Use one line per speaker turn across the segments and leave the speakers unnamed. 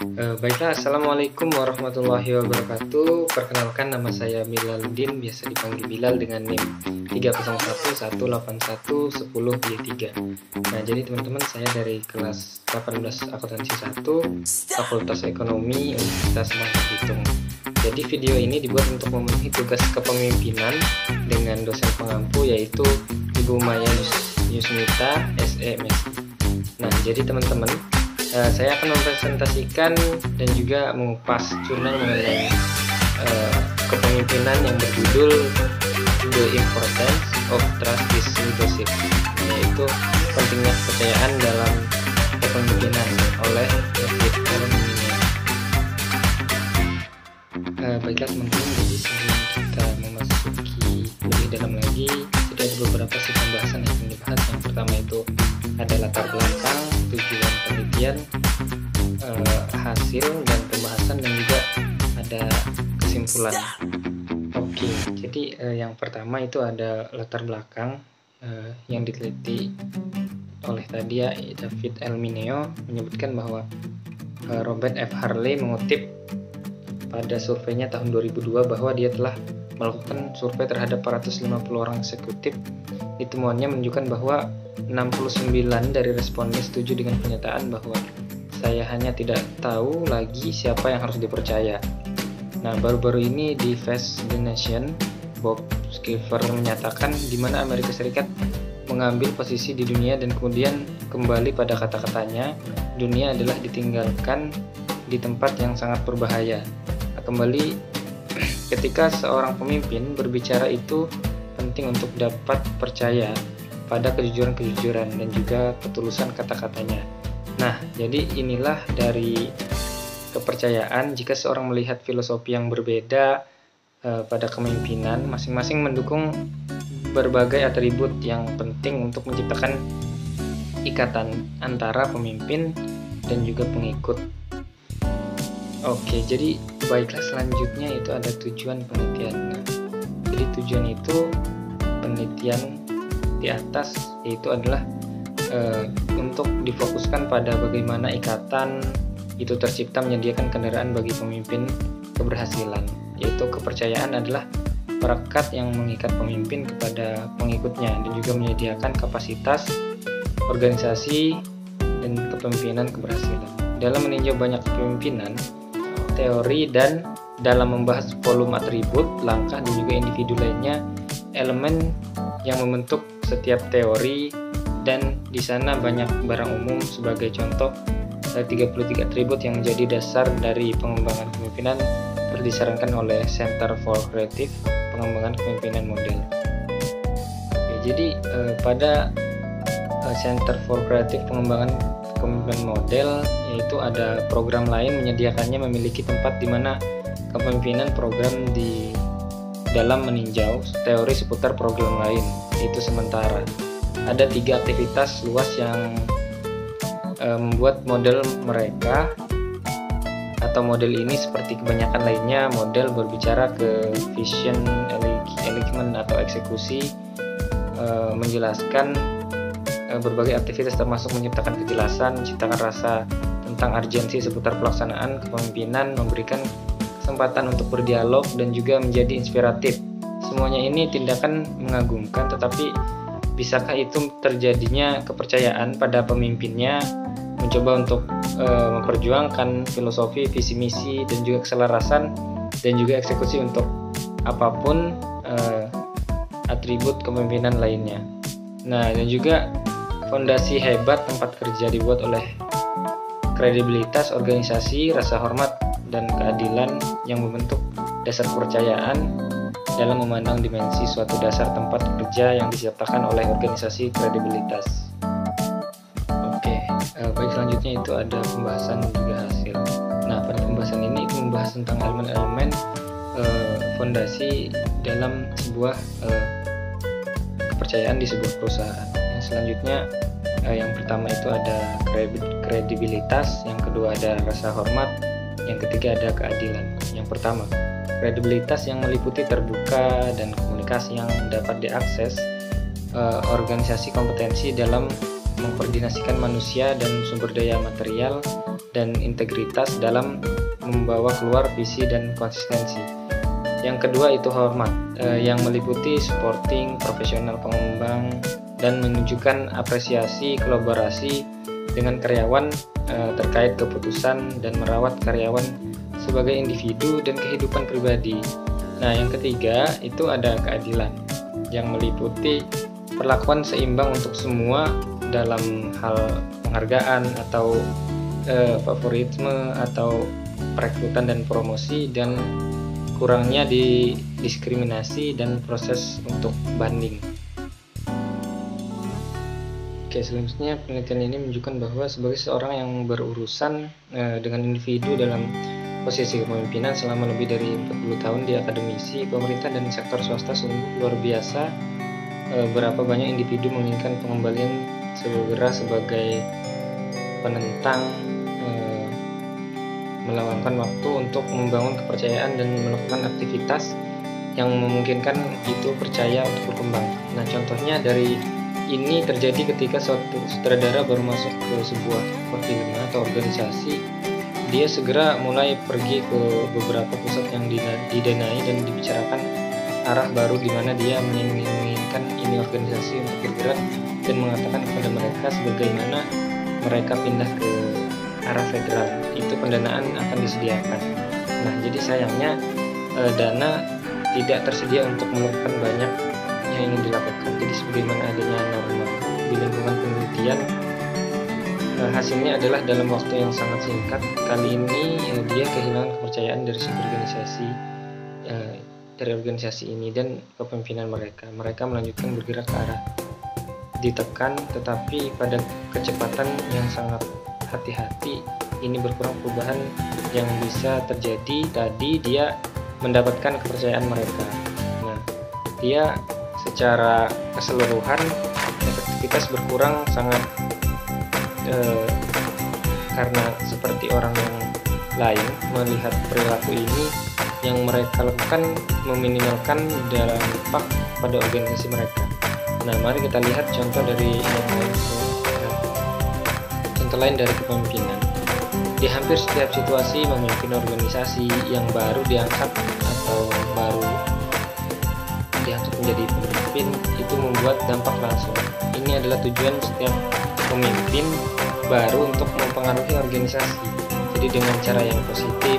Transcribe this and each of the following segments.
Baiklah, Assalamualaikum warahmatullahi wabarakatuh. Perkenalkan, nama saya Bilaluddin, biasa dipanggil Bilal dengan NIM 301181110Y3. Nah, jadi teman-teman, saya dari kelas 18 akuntansi 1 Fakultas Ekonomi Universitas Bangka Belitung. Jadi video ini dibuat untuk memenuhi tugas kepemimpinan dengan dosen pengampu, yaitu Ibu Maya Yusmita SEMS. Nah, jadi teman-teman, saya akan mempresentasikan dan juga mengupas jurnal mengenai kepemimpinan yang berjudul The Importance of Trust is Leadership, yaitu pentingnya kepercayaan dalam kepemimpinan oleh David Elmina. Baiklah teman-teman, jadi sebelum kita memasuki lebih dalam lagi, sudah ada beberapa pembahasan yang akan dibahas. Yang pertama itu ada latar belakang, tujuan penelitian, hasil dan pembahasan, dan juga ada kesimpulan. Oke, jadi yang pertama itu ada latar belakang yang diteliti oleh tadi ya, David Elmina menyebutkan bahwa Robert F. Harley mengutip pada surveinya tahun 2002 bahwa dia telah melakukan survei terhadap 450 orang eksekutif. Temuannya menunjukkan bahwa 69 dari responden setuju dengan pernyataan bahwa saya hanya tidak tahu lagi siapa yang harus dipercaya. Nah, baru-baru ini di Face the Nation, Bob Schiffer menyatakan di mana Amerika Serikat mengambil posisi di dunia dan kemudian kembali pada kata-katanya, dunia adalah ditinggalkan di tempat yang sangat berbahaya. Kembali, ketika seorang pemimpin berbicara itu penting untuk dapat percaya pada kejujuran dan juga ketulusan kata-katanya. Nah, jadi inilah dari kepercayaan. Jika seorang melihat filosofi yang berbeda pada kepemimpinan, masing-masing mendukung berbagai atribut yang penting untuk menciptakan ikatan antara pemimpin dan juga pengikut. Oke, jadi baiklah, selanjutnya itu ada tujuan penelitian. Nah, jadi tujuan itu penelitian di atas yaitu adalah untuk difokuskan pada bagaimana ikatan itu tercipta menyediakan kendaraan bagi pemimpin keberhasilan, yaitu kepercayaan adalah perekat yang mengikat pemimpin kepada pengikutnya dan juga menyediakan kapasitas organisasi dan kepemimpinan keberhasilan. Dalam meninjau banyak kepemimpinan, teori, dan dalam membahas volume atribut, langkah, dan juga individu lainnya, elemen yang membentuk setiap teori, dan di sana banyak barang umum sebagai contoh 33 atribut yang menjadi dasar dari pengembangan kepemimpinan disarankan oleh Center for Creative Pengembangan Kepemimpinan Model. Oke, jadi pada Center for Creative Pengembangan Kepemimpinan Model, yaitu ada program lain menyediakannya memiliki tempat di mana kepemimpinan program di dalam meninjau teori seputar program lain. Itu sementara ada 3 aktivitas luas yang membuat model mereka atau model ini seperti kebanyakan lainnya model berbicara ke vision, alignment atau eksekusi, menjelaskan berbagai aktivitas termasuk menciptakan kejelasan, menciptakan rasa tentang urgensi seputar pelaksanaan kepemimpinan, memberikan kesempatan untuk berdialog, dan juga menjadi inspiratif. Semuanya ini tindakan mengagumkan, tetapi bisakah itu terjadinya kepercayaan pada pemimpinnya, mencoba untuk memperjuangkan filosofi, visi misi, dan juga keselarasan, dan juga eksekusi untuk apapun atribut kepemimpinan lainnya. Nah, dan juga fondasi hebat tempat kerja dibuat oleh kredibilitas organisasi, rasa hormat, dan keadilan yang membentuk dasar kepercayaan dalam memandang dimensi suatu dasar tempat kerja yang diciptakan oleh organisasi kredibilitas. Oke, baik, selanjutnya itu ada pembahasan dan juga hasil. Nah, pada pembahasan ini itu membahas tentang elemen-elemen fondasi dalam sebuah kepercayaan di sebuah perusahaan. Yang selanjutnya yang pertama itu ada kredibilitas, yang kedua ada rasa hormat, yang ketiga ada keadilan. Yang pertama, kredibilitas yang meliputi terbuka dan komunikasi yang dapat diakses, organisasi kompetensi dalam mengkoordinasikan manusia dan sumber daya material, dan integritas dalam membawa keluar visi dan konsistensi. Yang kedua itu hormat, yang meliputi supporting profesional pengembang dan menunjukkan apresiasi kolaborasi dengan karyawan terkait keputusan dan merawat karyawan sebagai individu dan kehidupan pribadi. Nah, yang ketiga itu ada keadilan, yang meliputi perlakuan seimbang untuk semua dalam hal penghargaan atau favoritisme atau perekrutan dan promosi, dan kurangnya di diskriminasi dan proses untuk banding. Oke, selanjutnya penelitian ini menunjukkan bahwa sebagai seorang yang berurusan dengan individu dalam posisi kepemimpinan selama lebih dari 40 tahun di akademisi, pemerintah dan sektor swasta sungguh luar biasa berapa banyak individu menginginkan pengembalian segera sebagai penentang meluangkan waktu untuk membangun kepercayaan dan melakukan aktivitas yang memungkinkan itu percaya untuk berkembang. Nah, contohnya dari ini terjadi ketika suatu sutradara baru masuk ke sebuah perfilman atau organisasi, dia segera mulai pergi ke beberapa pusat yang didanai dan dibicarakan arah baru di mana dia menginginkan ini organisasi untuk bergerak dan mengatakan kepada mereka sebagaimana mereka pindah ke arah federal, itu pendanaan akan disediakan. Nah, jadi sayangnya dana tidak tersedia untuk melakukan banyak yang ingin dilakukan. Jadi sebagaimana adanya norma di lingkungan penelitian, hasilnya adalah dalam waktu yang sangat singkat. Kali ini dia kehilangan kepercayaan dari organisasi ini dan kepemimpinan mereka. Mereka melanjutkan bergerak ke arah ditekan, tetapi pada kecepatan yang sangat hati-hati. Ini berkurang perubahan yang bisa terjadi. Tadi dia mendapatkan kepercayaan mereka. Nah, dia secara keseluruhan efektivitas berkurang sangat karena seperti orang yang lain melihat perilaku ini yang mereka lakukan meminimalkan dampak pada organisasi mereka. Nah, mari kita lihat contoh lain dari kepemimpinan. Di hampir setiap situasi memimpin organisasi yang baru diangkat atau baru diangkat menjadi pemimpin itu membuat dampak langsung. Ini adalah tujuan setiap pemimpin baru untuk mempengaruhi organisasi. Jadi dengan cara yang positif,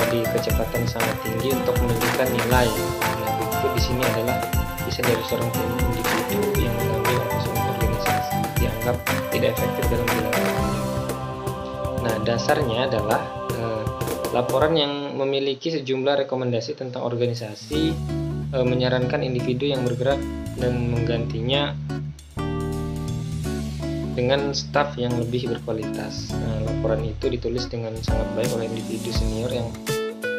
di kecepatan sangat tinggi untuk menunjukkan nilai. Nah, itu di sini adalah bisa dari seorang individu yang mengambil atau organisasi dianggap tidak efektif dalam menjalankan. Nah, dasarnya adalah laporan yang memiliki sejumlah rekomendasi tentang organisasi menyarankan individu yang bergerak dan menggantinya dengan staf yang lebih berkualitas. Nah, laporan itu ditulis dengan sangat baik oleh individu senior yang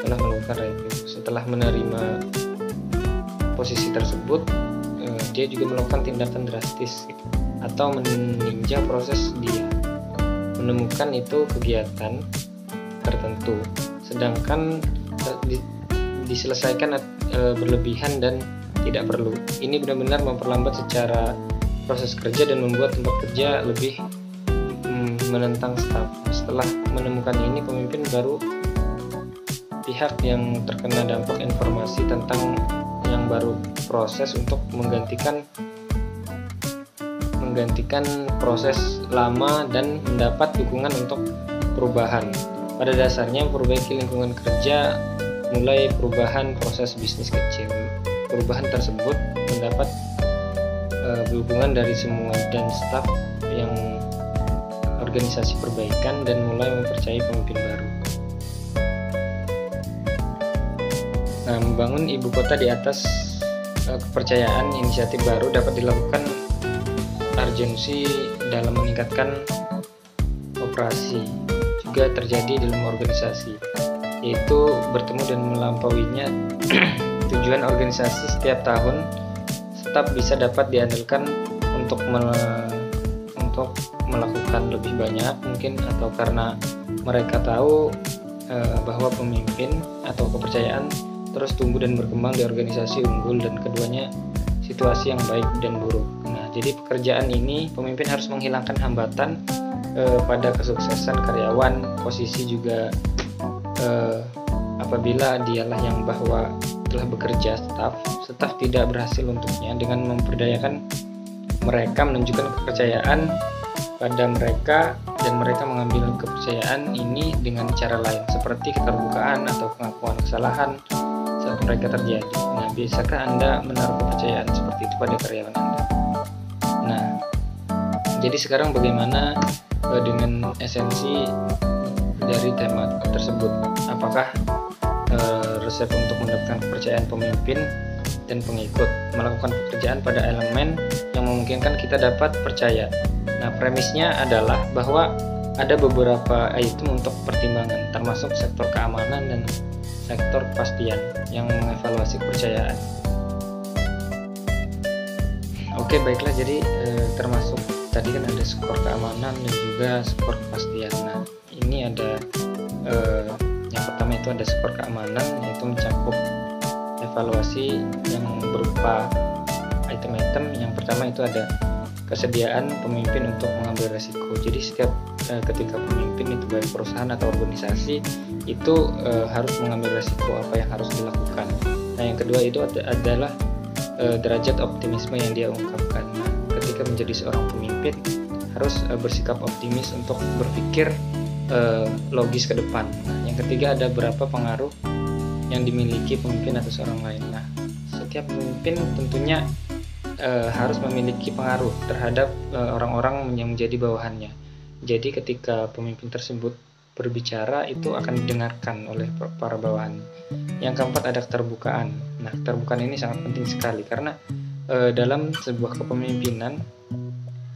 telah melakukan review. Setelah menerima posisi tersebut, dia juga melakukan tindakan drastis atau meninjau proses dia menemukan itu kegiatan tertentu, sedangkan diselesaikan berlebihan dan tidak perlu. Ini benar-benar memperlambat secara proses kerja dan membuat tempat kerja lebih menentang staf. Setelah menemukan ini, pemimpin baru pihak yang terkena dampak informasi tentang yang baru proses untuk menggantikan proses lama dan mendapat dukungan untuk perubahan. Pada dasarnya memperbaiki lingkungan kerja mulai perubahan proses bisnis kecil. Perubahan tersebut mendapat dukungan dari semua dan staf yang organisasi perbaikan dan mulai mempercayai pemimpin baru. Nah, membangun ibu kota di atas kepercayaan inisiatif baru dapat dilakukan urgensi dalam meningkatkan operasi juga terjadi dalam organisasi, yaitu bertemu dan melampauinya tujuan organisasi setiap tahun. Staf bisa dapat diandalkan untuk melakukan lebih banyak mungkin, atau karena mereka tahu bahwa pemimpin atau kepercayaan terus tumbuh dan berkembang di organisasi unggul, dan keduanya situasi yang baik dan buruk. Nah, jadi pekerjaan ini pemimpin harus menghilangkan hambatan pada kesuksesan karyawan. Posisi juga apabila dialah yang bahwa telah bekerja, staf tidak berhasil untuknya dengan memperdayakan mereka, menunjukkan kepercayaan pada mereka, dan mereka mengambil kepercayaan ini dengan cara lain seperti keterbukaan atau pengakuan kesalahan saat mereka terjadi. Nah, bisakah Anda menaruh kepercayaan seperti itu pada karyawan Anda? Nah, jadi sekarang bagaimana dengan esensi dari tema tersebut? Apakah resep untuk mendapatkan kepercayaan pemimpin dan pengikut? Melakukan pekerjaan pada elemen yang memungkinkan kita dapat percaya. Nah, premisnya adalah bahwa ada beberapa item untuk pertimbangan, termasuk sektor keamanan dan sektor kepastian yang mengevaluasi kepercayaan. Oke, baiklah, jadi termasuk tadi kan ada skor keamanan dan juga skor kepastian. Nah, ini ada yang pertama itu ada skor keamanan, yaitu mencakup evaluasi yang berupa item-item. Yang pertama itu ada kesediaan pemimpin untuk mengambil resiko. Jadi setiap ketika pemimpin itu baik perusahaan atau organisasi itu harus mengambil resiko apa yang harus dilakukan. Nah, yang kedua itu adalah derajat optimisme yang dia ungkapkan. Nah, ketika menjadi seorang pemimpin harus bersikap optimis untuk berpikir logis ke depan. Nah, yang ketiga ada berapa pengaruh yang dimiliki pemimpin atas orang lain. Nah, setiap pemimpin tentunya harus memiliki pengaruh terhadap orang-orang yang menjadi bawahannya. Jadi ketika pemimpin tersebut berbicara itu akan didengarkan oleh para bawahan. Yang keempat ada keterbukaan. Nah, keterbukaan ini sangat penting sekali karena dalam sebuah kepemimpinan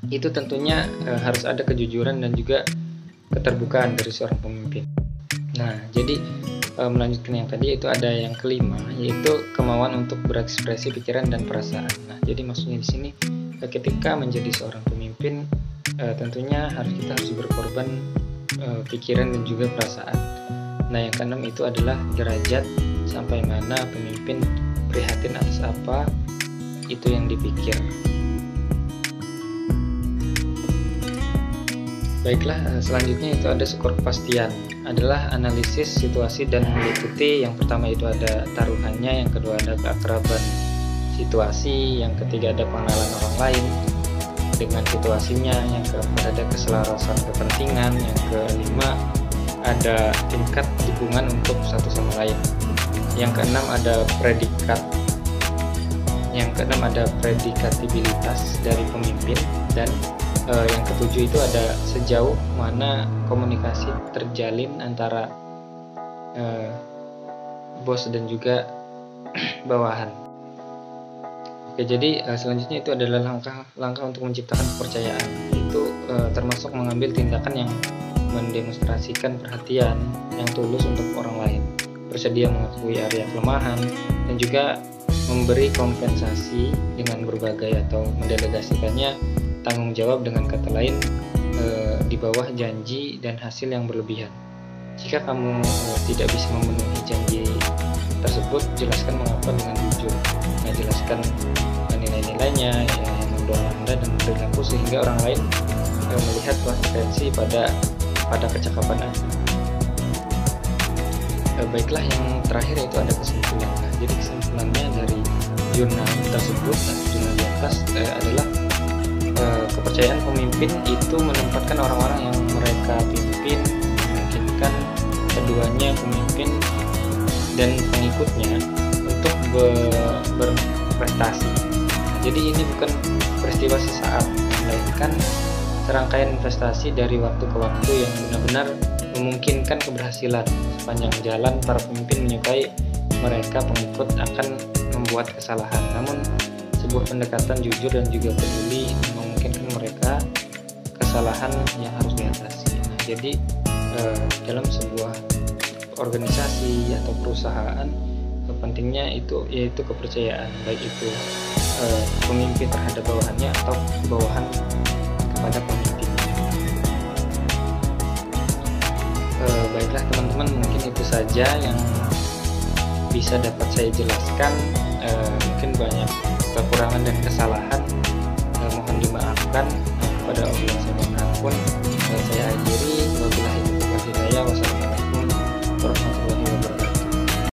itu tentunya harus ada kejujuran dan juga keterbukaan dari seorang pemimpin. Nah, jadi melanjutkan yang tadi itu ada yang kelima, yaitu kemauan untuk berekspresi pikiran dan perasaan. Nah, jadi maksudnya di sini ketika menjadi seorang pemimpin tentunya kita harus berkorban pikiran dan juga perasaan. Nah, yang keenam itu adalah derajat sampai mana pemimpin prihatin atas apa itu yang dipikir. Baiklah, selanjutnya itu ada skor kepastian, adalah analisis situasi dan meliputi. Yang pertama itu ada taruhannya, yang kedua ada keakraban situasi, yang ketiga ada pengenalan orang lain dengan situasinya, yang keempat ada keselarasan kepentingan, yang kelima ada tingkat dukungan untuk satu sama lain, yang keenam ada predikat, yang keenam ada predikatibilitas dari pemimpin, dan yang ketujuh itu ada sejauh mana komunikasi terjalin antara bos dan juga bawahan. Oke, jadi selanjutnya itu adalah langkah untuk menciptakan kepercayaan. Itu termasuk mengambil tindakan yang mendemonstrasikan perhatian yang tulus untuk orang lain, bersedia mengakui area kelemahan, dan juga memberi kompensasi dengan berbagai atau mendelegasikannya tanggung jawab, dengan kata lain di bawah janji dan hasil yang berlebihan. Jika kamu tidak bisa memenuhi janji tersebut, jelaskan mengapa dengan jujur. Nah, jelaskan nilai-nilainya yang mendorong Anda dan perilaku sehingga orang lain melihat konsistensi pada kecakapan Anda. Baiklah, yang terakhir itu ada kesimpulan. Nah, jadi kesimpulannya dari jurnal tersebut atau jurnal di atas adalah kepercayaan pemimpin itu menempatkan orang-orang yang mereka pimpin, memungkinkan keduanya, pemimpin dan pengikutnya, untuk berprestasi. Jadi ini bukan peristiwa sesaat, melainkan serangkaian investasi dari waktu ke waktu yang benar-benar memungkinkan keberhasilan. Sepanjang jalan para pemimpin menyukai mereka pengikut akan membuat kesalahan, namun sebuah pendekatan jujur dan juga peduli memungkinkan mereka kesalahan yang harus diatasi. Nah, jadi dalam sebuah organisasi atau perusahaan pentingnya itu yaitu kepercayaan, baik itu pemimpin terhadap bawahannya atau bawahan kepada pemimpin. Baiklah teman-teman, mungkin itu saja yang bisa dapat saya jelaskan. Mungkin banyak kekurangan dan kesalahan, mohon dimaafkan. Kepada Allah Subhanahu wa ta'ala, saya Wassalamualaikum warahmatullahi wabarakatuh.